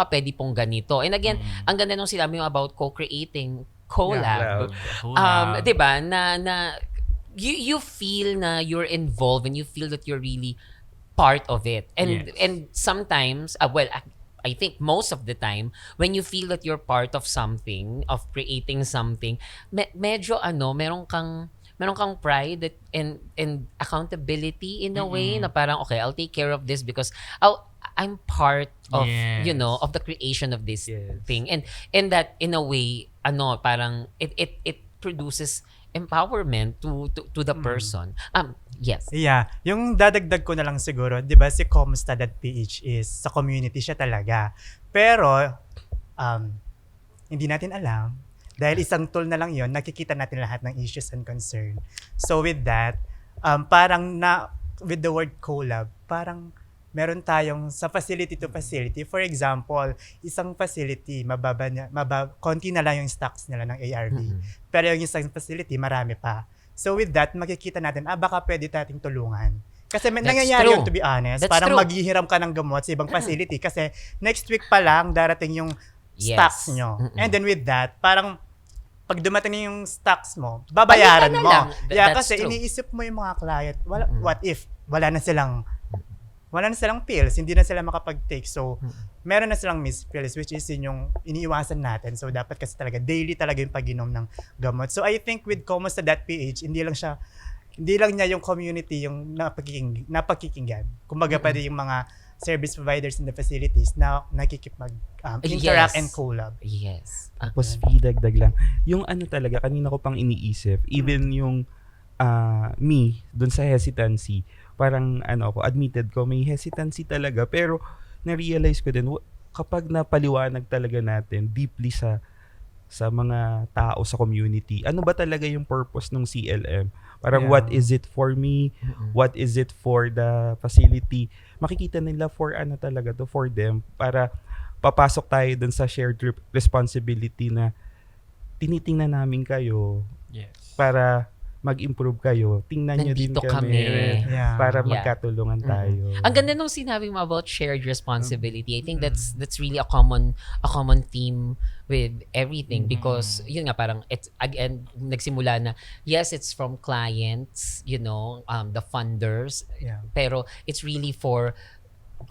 pwede pong ganito. And again, ang ganda nung sinabi mo about co-creating, collab. Collab. 'Di ba na you feel na you're involved and you feel that you're really part of it. And Yes. and sometimes I think most of the time when you feel that you're part of something, of creating something, medyo meron kang pride and accountability in a way na parang okay, I'll take care of this because I'm part of Yes. of the creation of this Yes. thing and that in a way parang it produces empowerment to the person. Yes. Yeah, yung dadagdag ko na lang siguro, 'di ba si Kamusta.ph is sa community siya talaga. Pero hindi natin alam dahil isang tool na lang 'yon, nakikita natin lahat ng issues and concern. So with that, parang with the word collab, parang meron tayong sa facility to facility. For example, isang facility, konti na lang yung stocks nila ng ARV. Pero yung isang facility, marami pa. So with that, makikita natin, baka pwede nating tulungan Kasi may That's nangyayari true. yun, to be honest. That's Parang true. maghihiram ka ng gamot sa ibang facility kasi next week pa lang darating yung Yes. stocks nyo. Mm-mm. And then with that, parang pag dumating na yung stocks mo, babayaran Balikan na mo. lang. Yeah, That's kasi true. iniisip mo yung mga client, wala, Mm-mm. what if wala na silang pills, hindi na sila makapag-take. So, meron na silang missed pills, which is yun yung iniiwasan natin. So, dapat kasi talaga, daily talaga yung pag-inom ng gamot. So, I think with Kumusta.ph, hindi lang niya yung community yung napakikinggan. Kumbaga pa rin yung mga service providers in the facilities na nakikip interact Yes. and collab. Yes. Tapos dagdag lang. Yung ano talaga, kanina ko pang iniisip, even yung me, dun sa hesitancy, parang admitted ko, may hesitancy talaga. Pero na-realize ko din, kapag napaliwanag talaga natin deeply sa mga tao sa community, ano ba talaga yung purpose ng CLM? Parang Yeah. what is it for me? What is it for the facility? Makikita nila for talaga to, for them, para papasok tayo dun sa shared responsibility na tinitingnan namin kayo Yes. para mag-improve kayo. Tingnan nyo din Nandito kami. kami. Yeah. Para Yeah. magkatulungan tayo. Ang ganda nung sinabi mo about shared responsibility. I think that's really a common theme with everything because yun nga parang it's again nagsimula na yes, it's from clients, the funders, Yeah. pero it's really for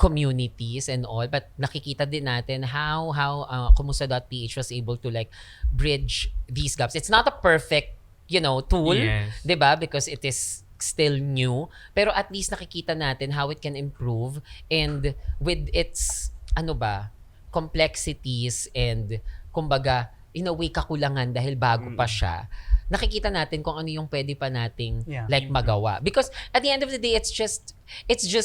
communities and all, but nakikita din natin how Kumusta.ph was able to like bridge these gaps. It's not a perfect tool, Yes. 'di ba? Because it is still new, pero at least nakikita natin how it can improve and with its complexities and kumbaga in a way kakulangan dahil bago pa siya. Nakikita natin kung ano yung pwede pa nating Yeah. magawa. Because at the end of the day, it's just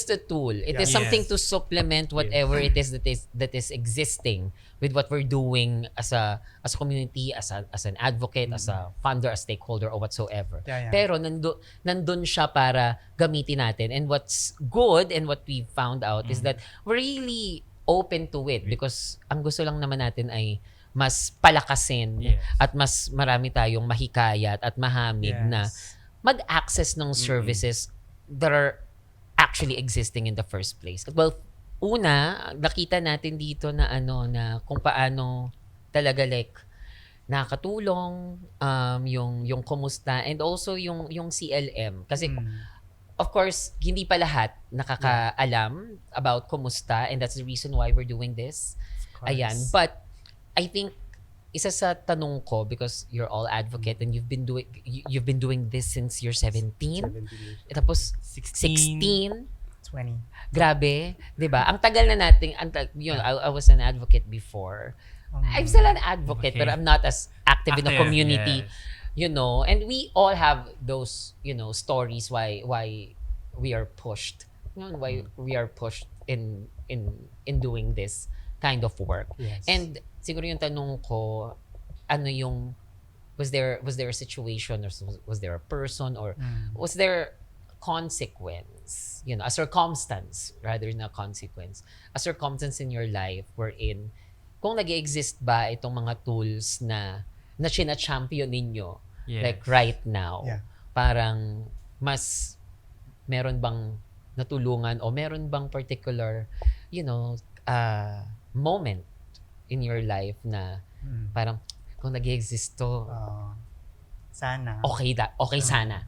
a tool. It is Yeah. something Yes. to supplement whatever it is that is existing with what we're doing as a community, as an advocate, as a funder, a stakeholder, or whatsoever. Yeah, yeah. Pero nandun siya para gamitin natin. And what's good and what we found out is that we're really open to it because ang gusto lang naman natin ay mas palakasin Yes. at mas marami tayong mahikayat at mahamig na mag-access ng services that are actually existing in the first place. Well, una, nakita natin dito na na kung paano talaga like nakatulong yung Kumusta and also yung CLM kasi of course hindi pa lahat nakakaalam about Kumusta and that's the reason why we're doing this. Ayan, but I think isa sa tanong ko because you're all advocate and you've been doing this since you're 17. Tapos 16. 20. Grabe, 'di ba? Ang tagal na nating I was an advocate before. I'm still an advocate but I'm not as active in the Active, community. yes. And we all have those, stories why we are pushed. Why we are pushed in doing this kind of work. Yes. And siguro yung tanong ko, was there a situation or was there a person or was there consequence, a circumstance rather than a consequence, a circumstance in your life wherein kung nag-exist ba itong mga tools na sina-champion ninyo Yes. like right now, Yeah. parang mas meron bang natulungan o meron bang particular, moment in your life na parang kung nag-exist to, Sana. okay sana.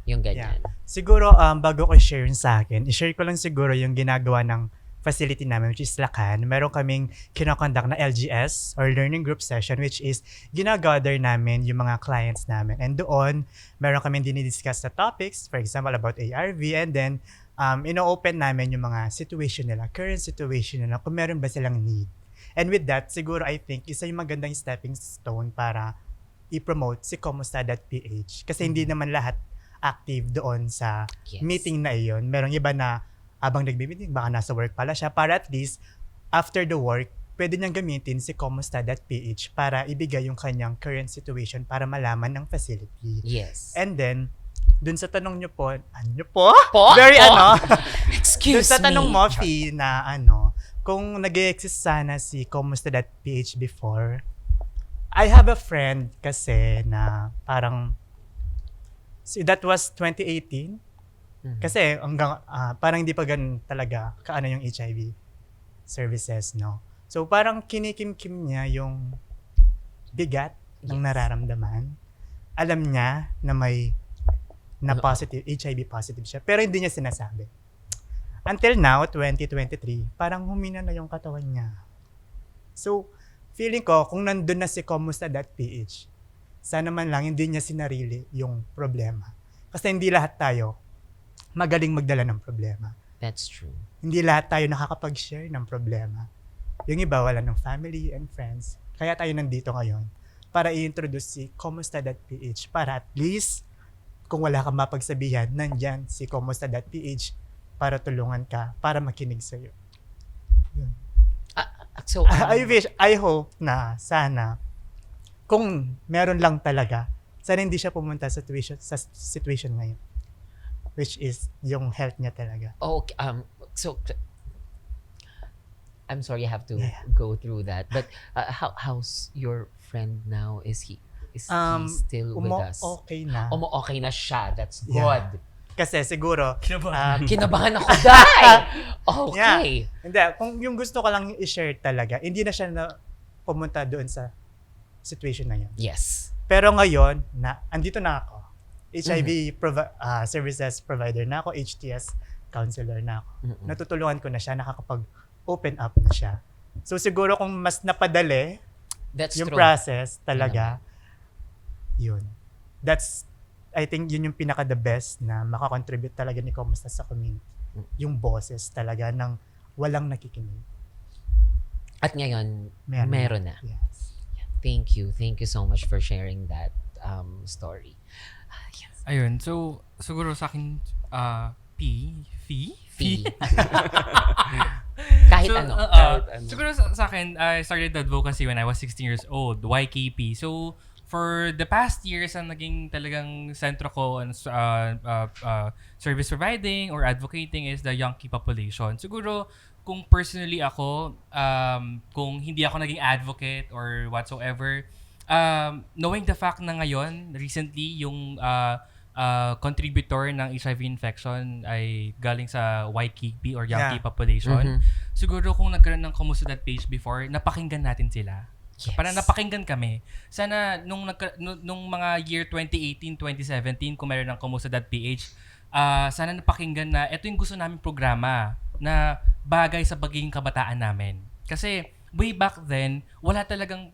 Yung ganyan. Siguro, bago ko i-share yun sa akin, i-share ko lang siguro yung ginagawa ng facility namin, which is Lacan. Meron kaming kinoconduct na LGS or Learning Group Session, which is ginagather namin yung mga clients namin. And doon, meron kaming dinidiscuss na topics, for example, about ARV, and then, ino-open namin yung mga situation nila, current situation nila, kung meron ba silang need. And with that, siguro I think, isa yung magandang stepping stone para i-promote si Kumusta.ph. Kasi hindi naman lahat active doon sa Yes. meeting na iyon. Merong iba na abang nagbi-meeting, baka nasa work pala siya, para at least after the work, pwede niyang gamitin si Kumusta.ph para ibigay yung kanyang current situation para malaman ng facility. Yes. And then, dun sa tanong niyo po, Po? Po? Very Po? Excuse dun sa me. tanong mo, Fee, na kung nag-exist sana si Kumusta.ph before, I have a friend kasi na parang, so that was 2018, Kasi parang hindi pa ganun talaga kaano yung HIV services, no? So parang kinikim-kim niya yung bigat ng Yes. nararamdaman. Alam niya na may na Oo. positive, HIV positive siya, pero hindi niya sinasabi. Until now, 2023, parang humina na yung katawan niya. So, feeling ko, kung nandun na si Kumusta.ph, sana man lang hindi niya sinarili yung problema. Kasi hindi lahat tayo magaling magdala ng problema. That's true. Hindi lahat tayo nakakapag-share ng problema. Yung iba, wala ng family and friends. Kaya tayo nandito ngayon para i-introduce si Kumusta.ph para at least kung wala kang mapagsabihan, nandyan si Kumusta.ph para tulungan ka, para makinig sa'yo. Yun. So, I hope na sana kung meron lang talaga, sana hindi siya pumunta sa situation ngayon. Which is yung health niya talaga. okay, so I'm sorry I have to Yeah. go through that. But how's your friend now? Is he still with us? Okay na. Okay na siya. That's good. Yeah. Kasi siguro, Kinabahan ako, dahil. Okay. hindi, kung yung gusto ko lang i-share talaga, hindi na siya na pumunta doon sa situation na yun. Yes. Pero ngayon, andito na ako. HIV Mm-hmm. services provider na ako, HTS counselor na ako. Mm-mm. Natutulungan ko na siya, nakakapag-open up na siya. So siguro kung mas napadali That's yung true. process talaga, yun. I think yun yung pinaka the best na makakontribute talaga ni Kumusta sa community. Yung bosses talaga ng walang nakikinig. At ngayon, meron na. Yes. Thank you. Thank you so much for sharing that story. Yes. Ayun, so siguro sa akin, Fee. Kahit So, ano. Kahit ano. Siguro sa akin, I started advocacy when I was 16 years old, YKP. So, for the past years, ang naging talagang sentro ko on service providing or advocating is the Yankee population. Siguro, kung personally ako, kung hindi ako naging advocate or whatsoever, knowing the fact na ngayon, recently, yung contributor ng HIV infection ay galing sa YKP or Yankee Yeah. population. Mhm. Siguro kung nagkaroon ng Kumusta.ph before, napakinggan natin sila. Yes. Parang napakinggan kami. Sana nung mga year 2018, 2017, kung meron ng Kumusta.ph, sana napakinggan na ito yung gusto namin programa na bagay sa pagiging kabataan namin. Kasi way back then, wala talagang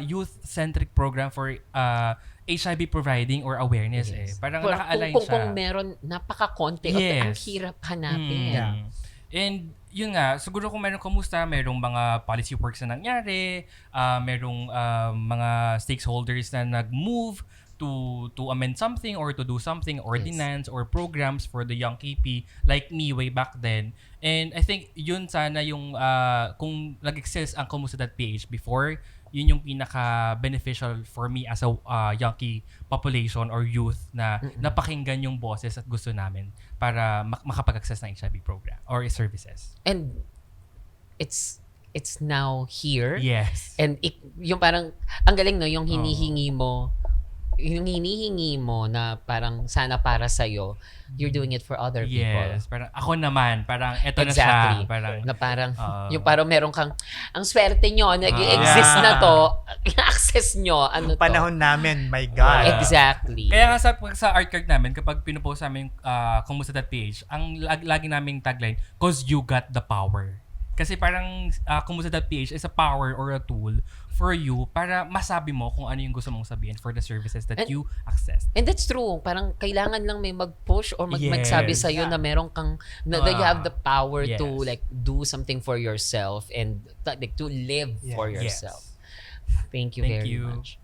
youth-centric program for HIV providing or awareness. Yes. Parang Kung- naka-align kung, siya. kung meron, napaka-konti. Yes. Ang hirap hanapin. Mm. And yun nga, siguro kung meron Kumusta, merong mga policy works na nangyari, merong mga stakeholders na nag-move to amend something or to do something, ordinance or programs for the young KP like me way back then. And I think yun sana yung kung nag-exist ang Kumusta.ph before, yun yung pinaka-beneficial for me as a Yankee population or youth na napakinggan yung boses at gusto namin para makapag-access ng HIV program or services. And it's now here. Yes. And yung parang, ang galing no, yung hinihingi mo, na parang sana para sa'yo, you're doing it for other people. Yes. Parang ako naman, parang eto na Exactly. siya. Parang, Na parang, Oo. yung parang meron kang, ang swerte nyo, nag-exist Yeah. na to, access nyo, ano to. Panahon namin, my God. Exactly. kaya nga sa art card namin, kapag pinupost namin Kumusta.ph, ang lagi naming tagline, "'Cause you got the power." Kasi parang Kumusta.ph is a power or a tool for you para masabi mo kung ano yung gusto mong sabihin for the services that And- you access. And that's true. Parang kailangan lang may mag-push or Yes. magsabi sa'yo na meron kang, that you have the power to Yes. like do something for yourself and like to live for Yes. yourself. Thank you Thank very you. much.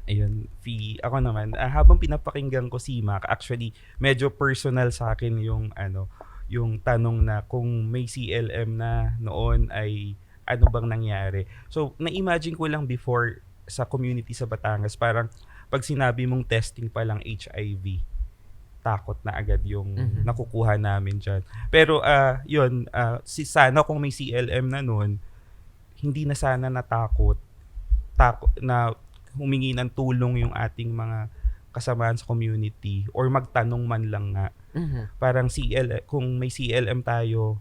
Ayun, Fee. Ako naman, habang pinapakinggan ko si Mac, actually, medyo personal sa akin yung tanong na kung may CLM na noon ay ano bang nangyari. So, na-imagine ko lang before sa community sa Batangas, parang pag sinabi mong testing pa lang HIV, takot na agad yung nakukuha namin dyan. Pero, sana kung may CLM na noon, hindi na sana natakot na humingi ng tulong yung ating mga kasamaan sa community or magtanong man lang nga. Parang kung may CLM tayo,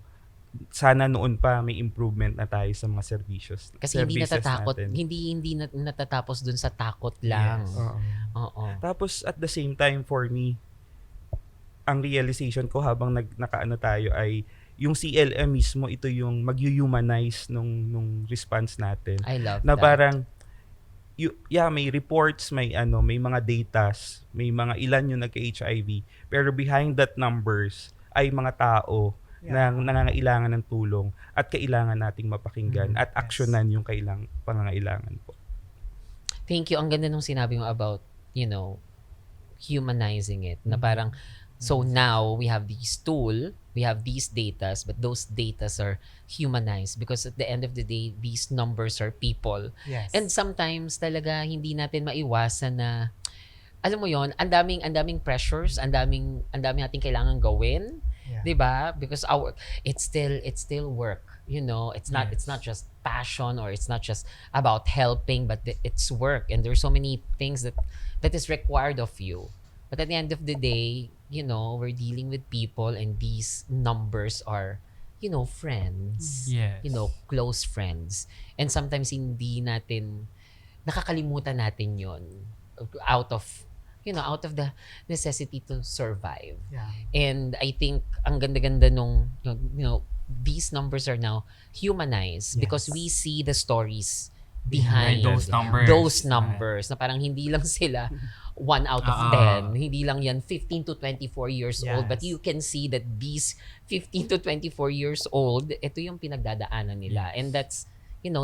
sana noon pa may improvement na tayo sa mga services. Kasi hindi services natatakot, natin. hindi natatapos dun sa takot lang. Yes. Oo. Tapos at the same time for me, ang realization ko habang nakaano tayo ay yung CLM mismo ito yung mag-humanize nung response natin. I love Na that. parang may reports, may mga datas, may mga ilan yung nagka-HIV, pero behind that numbers ay mga tao na nangangailangan ng tulong at kailangan nating mapakinggan at aksyonan yung pangangailangan po. Thank you. Ang ganda nung sinabi mo about, humanizing it. Na parang, so now we have this tool, we have these datas, but those datas are humanized because at the end of the day, these numbers are people. Yes. And sometimes talaga hindi natin maiwasan na, alam mo yon, ang daming pressures, ang daming nating kailangan gawin. Yeah. 'Di ba? Because it's still work, it's not just passion or it's not just about helping, but it's work, and there's so many things that is required of you. But at the end of the day, we're dealing with people, and these numbers are friends. Yes. Close friends. And sometimes nakakalimutan natin 'yon out of the necessity to survive. Yeah. And I think ang ganda-ganda nung, these numbers are now humanized because we see the stories behind those numbers. Those numbers na parang hindi lang sila 1 out of 10. Hindi lang yan 15 to 24 years old. But you can see that these 15 to 24 years old, ito yung pinagdadaanan nila. And that's the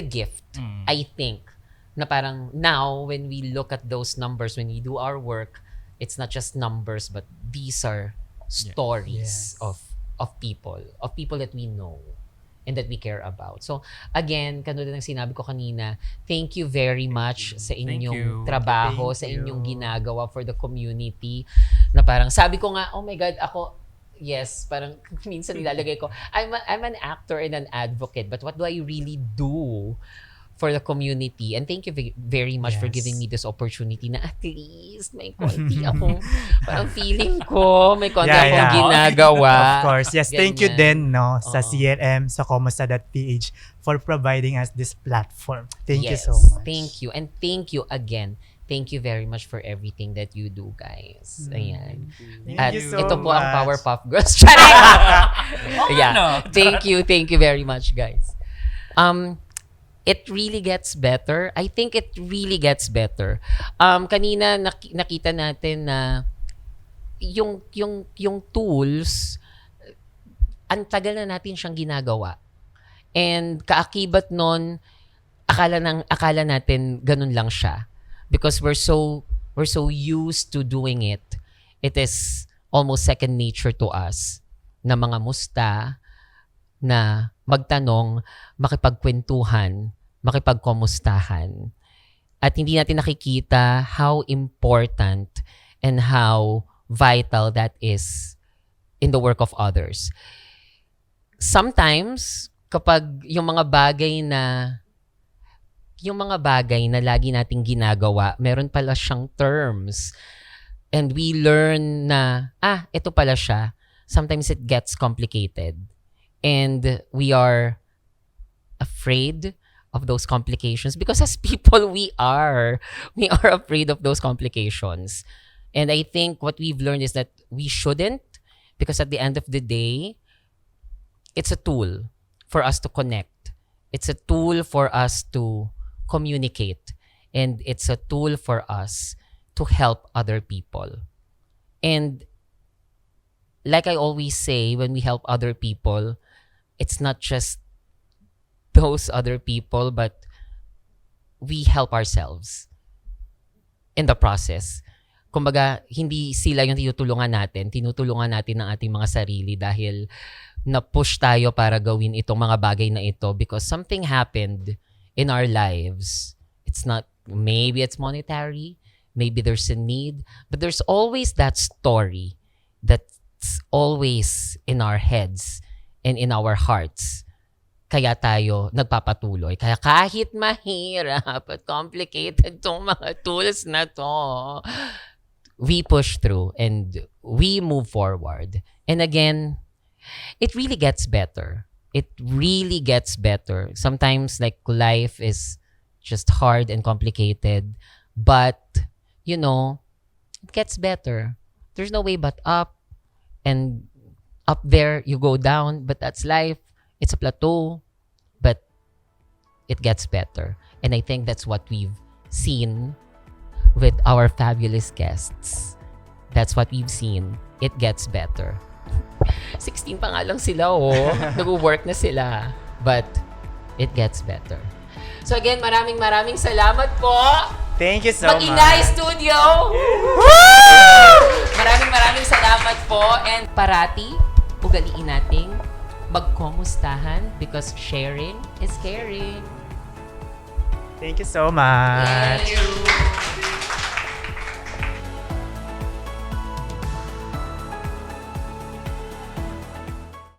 gift, I think. Na parang now, when we look at those numbers, when we do our work, it's not just numbers, but these are stories of people that we know and that we care about. So, again, kanulad ng sinabi ko kanina, thank you very much sa inyong trabaho, sa inyong ginagawa for the community. Na parang, sabi ko nga, oh my God, yes, parang minsan nilalagay ko, I'm an actor and an advocate, but what do I really do for the community? And thank you very much for giving me this opportunity na at least may konti akong, parang feeling ko, may konti akong ginagawa. Of course. Yes, thank you Ganyan. din sa CLM, sa Komusta.ph for providing us this platform. Thank you so Yes, much. thank you. And thank you again. Thank you very much for everything that you do, guys. Ayan. Thank At you so ito po ang much. Powerpuff Girls. Charing! Yeah. no. Thank you very much, guys. It really gets better. I think it really gets better. Kanina nakita natin na yung tools, ang tagal na natin siyang ginagawa. And kaakibat nun, akala natin ganun lang siya. Because we're so used to doing it. It is almost second nature to us na mga musta, na magtanong, makipagkwentuhan, makipagkomustahan. At hindi natin nakikita how important and how vital that is in the work of others. Sometimes, kapag yung mga bagay na lagi nating ginagawa, meron pala siyang terms. And we learn na, ito pala siya. Sometimes it gets complicated. And we are afraid of those complications because as people, we are afraid of those complications. And I think what we've learned is that we shouldn't, because at the end of the day, it's a tool for us to connect. It's a tool for us to communicate. And it's a tool for us to help other people. And like I always say, when we help other people, it's not just those other people, but we help ourselves in the process. Kumbaga, hindi sila yung tinutulungan natin ang ating mga sarili dahil na-push tayo para gawin itong mga bagay na ito because something happened in our lives. Maybe it's monetary, maybe there's a need, but there's always that story that's always in our heads and in our hearts. kaya tayo nagpapatuloy. Kaya kahit mahirap at complicated tong mga tools na to, we push through and we move forward. And again, it really gets better. It really gets better. Sometimes like life is just hard and complicated, but you know, it gets better. There's no way but up, and up there you go down, but that's life. It's a plateau, but it gets better. And I think that's what we've seen with our fabulous guests. That's what we've seen. It gets better. 16 pa nga lang sila, oh. Nag-work na sila. But it gets better. So again, maraming salamat po. Thank you so much. Mag-Inay Studio! Maraming salamat po. And parati, ugaliin nating magkumustahan because sharing is caring. Thank you so much. Thank you.